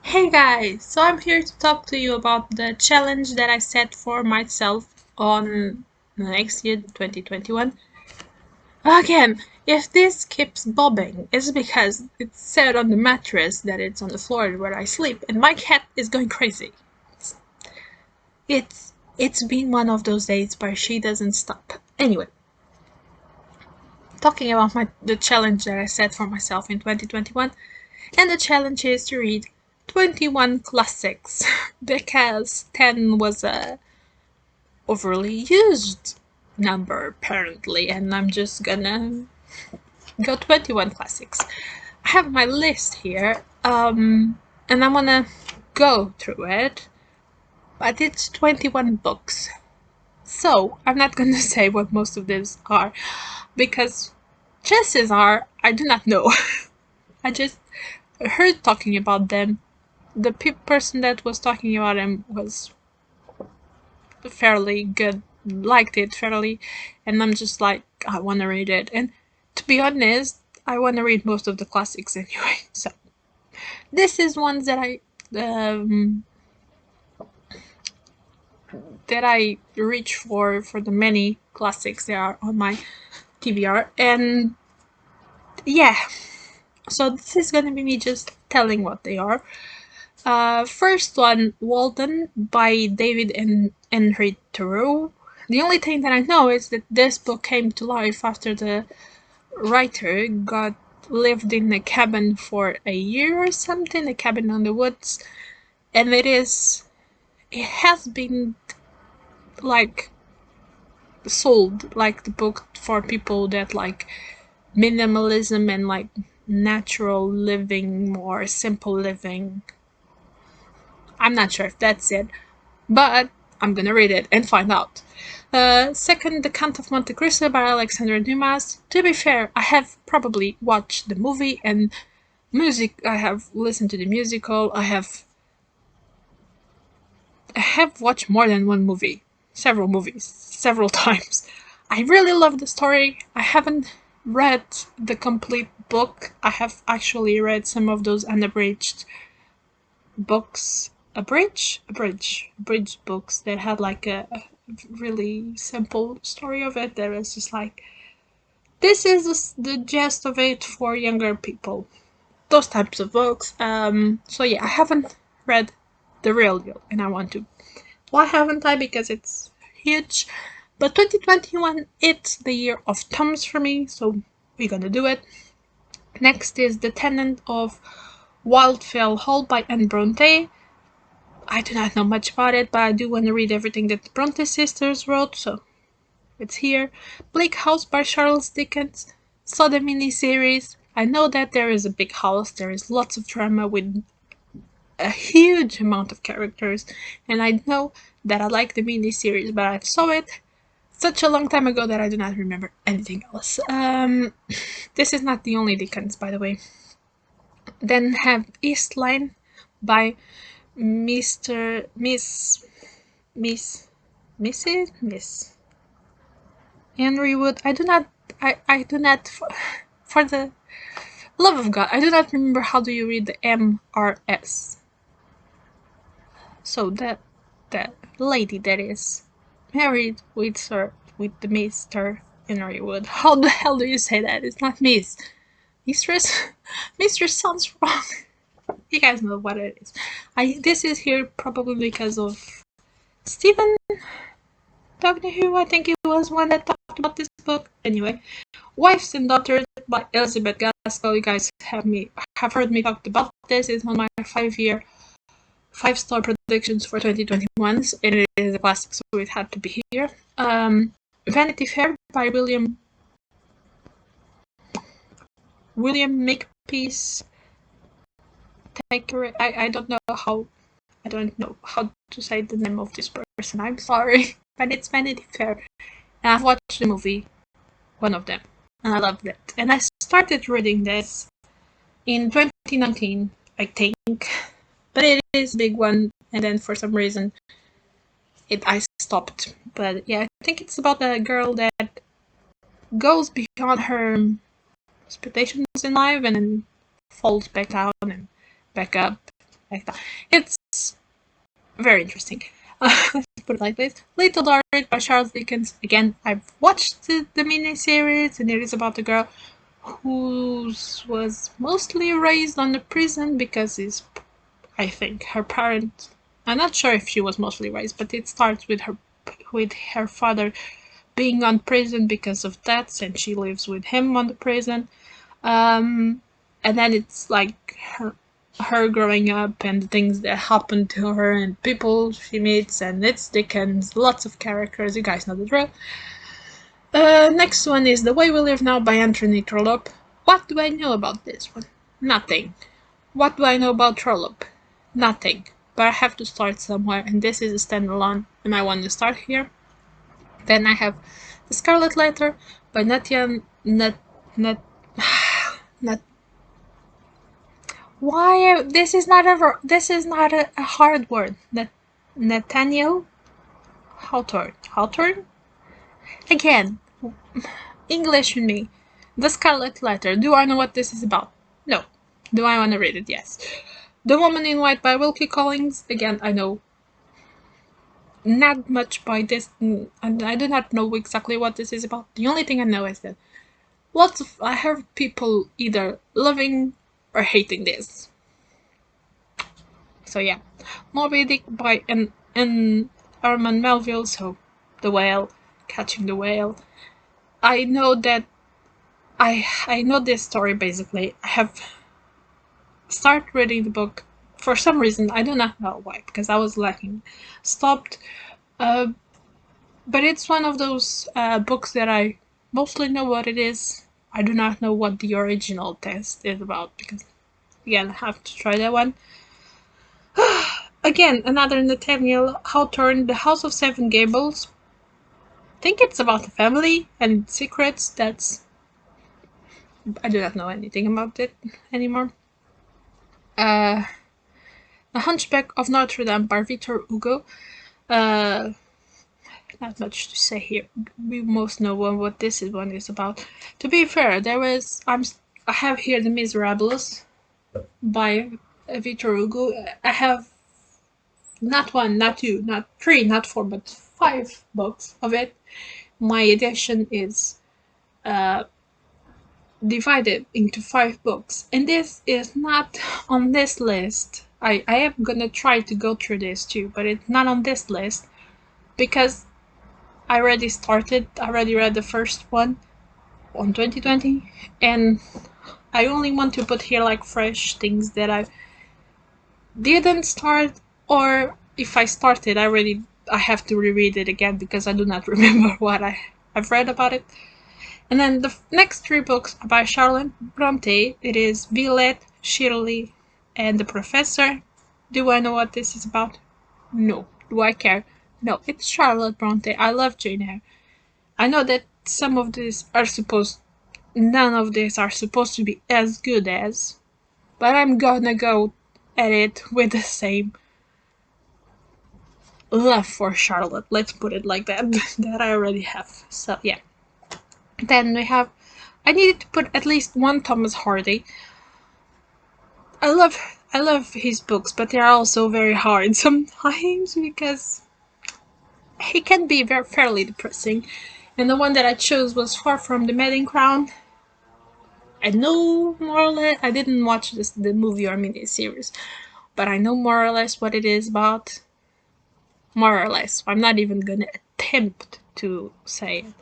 Hey guys, so I'm here to talk to you about the challenge that I set for myself on next year, 2021. Again, if this keeps bobbing, it's because it's set on the mattress that it's on the floor where I sleep, and my cat is going crazy. It's been one of those days where she doesn't stop. Anyway, talking about the challenge that I set for myself in 2021, and the challenge is to read 21 classics because 10 was a overly used number apparently, and I'm just gonna go 21 classics. I have my list here, and I'm gonna go through it, but it's 21 books. So I'm not gonna say what most of these are because chances are I do not know. I just heard talking about them. The person that was talking about them was fairly good, liked it fairly, and I'm just like, I want to read it. And to be honest, I want to read most of the classics anyway. So this is ones um, that I reach for the many classics that are on my TBR, and yeah. So this is gonna be me just telling what they are. First one, Walden by David and Henry Thoreau. The only thing that I know is that this book came to life after the writer got lived in a cabin for a year or something, a cabin on the woods, and it has been like sold like the book for people that like minimalism and like natural living, more simple living. I'm not sure if that's it, but I'm gonna read it and find out. Second, The Count of Monte Cristo by Alexander Dumas. To be fair, I have probably watched the movie and music. I have listened to the musical. I have watched more than one movie, several movies, several times. I really love the story. I haven't read the complete book. I have actually read some of those unabridged books, abridged books that had like a really simple story of it. That was just like, this is the gist of it for younger people. Those types of books. So yeah, I haven't read the real deal, and I want to. Why haven't I? Because it's huge. But 2021, it's the year of Toms for me, so we're gonna do it. Next is The Tenant of Wildfell Hall by Anne Bronte. I do not know much about it, but I do want to read everything that the Bronte sisters wrote, so it's here. Bleak House by Charles Dickens. Saw the miniseries. I know that there is a big house, there is lots of drama with a huge amount of characters, and I know that I like the miniseries, but I saw it such a long time ago that I do not remember anything else. This is not the only Dickens, by the way. Then have East Line by Mr. Miss Miss Henry Wood. I do not for the love of God, I do not remember how do you read the MRS. So that lady that is married with the Mr. Henry Wood. How the hell do you say that? It's not Miss. Mistress? Mistress sounds wrong. You guys know what it is. This is here probably because of Stephen Who I think it was one that talked about this book. Anyway, Wives and Daughters by Elizabeth Gaskell. You guys have heard me talk about this. It's one of my 5-star predictions for 2021, and it is a classic, so it had to be here. Vanity Fair by William Makepeace. I don't know how to say the name of this person. I'm sorry, but it's Vanity Fair. And I've watched the movie, one of them, and I loved it. And I started reading this in 2019, I think, but it is a big one. And then for some reason, I stopped. But yeah, I think it's about a girl that goes beyond her expectations in life and then falls back down and back up. like that. It's very interesting. Let's put it like this. Little Dorrit by Charles Dickens. Again, I've watched the miniseries, and it is about a girl who was mostly raised on the prison because I think her parent. I'm not sure if she was mostly raised, but it starts with her father being on prison because of debts, and she lives with him on the prison. And then it's like her growing up and the things that happen to her and people she meets, and it's Dickens, lots of characters, you guys know the drill. Next one is The Way We Live Now by Anthony Trollope. What do I know about this one? Nothing. What do I know about Trollope? Nothing. But I have to start somewhere, and this is a standalone, and I want to start here. Then I have The Scarlet Letter by Why this is not a hard word. Nathaniel Hawthorne. Again, English in me. The Scarlet Letter. Do I know what this is about? No. Do I want to read it? Yes. The Woman in White by Wilkie Collins. Again, I know not much by this, and I do not know exactly what this is about. The only thing I know is that I heard people either loving or hating this. So yeah, Moby-dick by Herman Melville. So the whale, catching the whale. I know that I know this story basically. I have started reading the book for some reason. I do not know why, because I was lacking. Stopped. But it's one of those books that I mostly know what it is. I do not know what the original text is about, because again, I have to try that one. Again, another Nathaniel Hawthorne, The House of Seven Gables. I think it's about a family and secrets. I do not know anything about it anymore. The Hunchback of Notre-dame by Victor Hugo. Not much to say here. We most know what this one is about. To be fair, I have here The Miserables by Victor Hugo. I have not one, not two, not three, not four, but 5 books of it. My edition is divided into 5 books, and this is not on this list. I am gonna try to go through this too, but it's not on this list because I already read the first one on 2020, and I only want to put here like fresh things that I didn't start, or if I started, I have to reread it again because I do not remember what I've read about it. And then the next 3 books are by Charlotte Bronte. It is Villete, Shirley, and the Professor. Do I know what this is about? No. Do I care? No. It's Charlotte Bronte. I love Jane Eyre. I know that none of these are supposed to be as good as, but I'm gonna go at it with the same love for Charlotte. Let's put it like that. That I already have. So yeah. Then I needed to put at least one Thomas Hardy. I love his books, but they are also very hard sometimes because he can be fairly depressing. And the one that I chose was Far From the Maiden Crown. I know more or less. I didn't watch the movie or miniseries, but I know more or less what it is about. More or less. I'm not even gonna attempt to say it.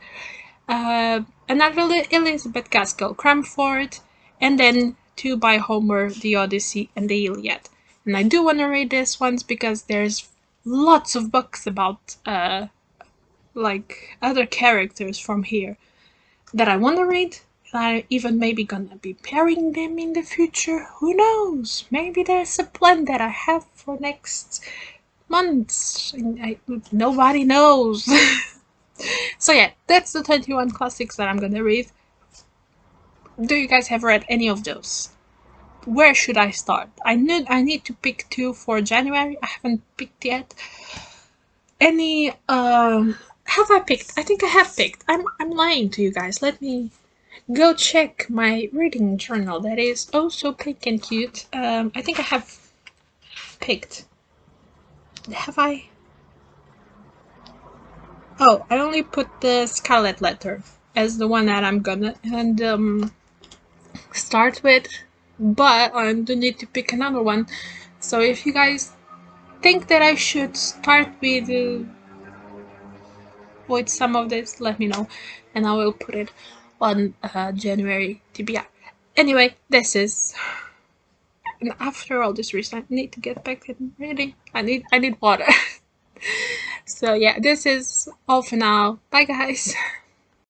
Another Elizabeth Gaskell, Cranford, and then 2 by Homer, the Odyssey and the Iliad. And I do want to read this ones because there's lots of books about like other characters from here that I want to read. I even maybe gonna be pairing them in the future. Who knows? Maybe there's a plan that I have for next months. Nobody knows. So yeah, that's the 21 classics that I'm gonna read. Do you guys have read any of those? Where should I start? I need to pick 2 for January. I haven't picked yet. Any have I picked? I think I have picked. I'm lying to you guys. Let me go check my reading journal that is oh so pink and cute. I think I have picked. Have I? Oh, I only put the Scarlet letter as the one that I'm gonna start with, but I do need to pick another one. So if you guys think that I should start with some of this, let me know, and I will put it on January TBR. Anyway, this is. And after all this reason, I need to get back in reading. I need water. So yeah, this is all for now. Bye guys.